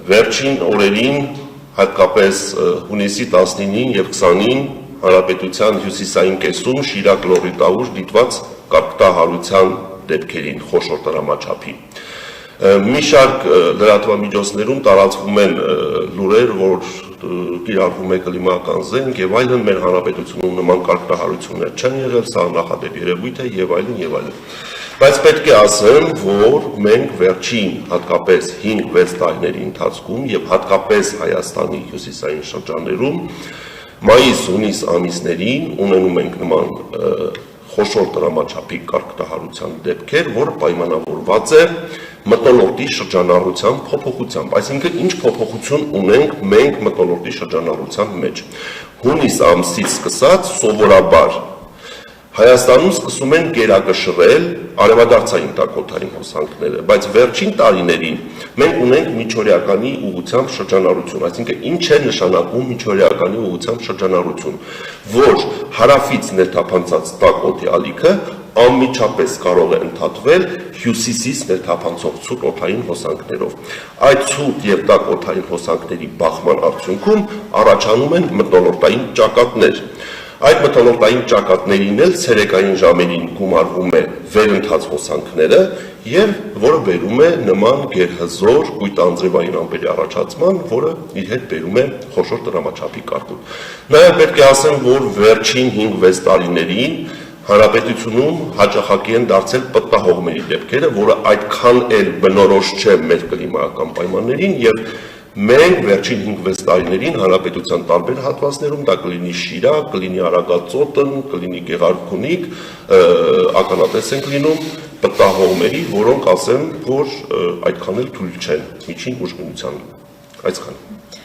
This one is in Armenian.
վերջին օրերին, հատկապես հունիսի 19-ին և 20-ին Հանրապետության հյուսիսային կեսում Շիրակ լոռի տավուր դիտված կարգտահարության դեպքերին խոշոր տրամաչափի։ Մի շարք լրատվամիջոցներում տարածվում են լուրեր, որ կիրառվում է կլիմայական զենք և այլն, մեր հանրապետությունում նման կարգտահարություններ չեն եղել, սա նախադեպ երևույթ է և այլն և այլն։ Բայց պետք է ասեմ, որ մենք վերջին հատկապես 5-6 տարիների ընթացքում և հատկապես Հայաստանի հյուսիսային շրջաններում մայիս-հունիս ամիսներին ունենում ենք նման խոշոր տրամաչափի կարգտահարության դեպքեր, որը պայմանավորված է մթնոլորտի շրջանառության փոփոխությամբ, այսինքն ինչ փոփոխություն ունենք մենք մթնոլորտի շրջանառության մեջ։ Հունիս ամսից սկսած սովորաբար Հայաստանում սկսում են գերակշռել արևադարձային տաքոթային հոսանքները, բայց վերջին տարիներին մենք ունենք միջօրեականի ուղղությամբ շրջանառություն, այսինքն ինչ է նշանակում միջօրեականի ուղղությամբ շրջանառություն, որ հարավից ներթափանցած տաքոթի ալիքը անմիջապես կարող է ընդհատվել հյուսիսից ներթափանցող ցուրտ օդային հոսանքներով։ Այդ ցուրտ և տաք օդային հոսանքների բախման արդյունքում առաջանում են մթնոլորտային ճակատներ։ Այդ մթնոլորտային ճակատներին էլ ցերեկային ժամերին գումարվում է վերընթաց հոսանքները, և որը բերում է նման գերհզոր կույտանձրևային ամպերի առաջացման, որը իր հետ բերում է խոշոր տրամաչափի կարգում։ Նաև պետք է ասեմ, որ վերջին 5-6 տարիներին Հանրապետությունում հաճախակի են դարձել պտտահողմերի դեպքերը, որը այդքան էլ բնորոշ չէ մեր կլիմայական պայմաններին, և մենք վերջին 5-6 տարիներին հանրապետության տարբեր հատվածներում, դա կլինի Շիրակ, կլինի Արագածոտն, կլինի Գեղարքունիք, ականատես ենք լինում պտտահողմերի, որոնք ասեմ, որ այդքան էլ թույլ չեն միջին ուժգնության, այսքան։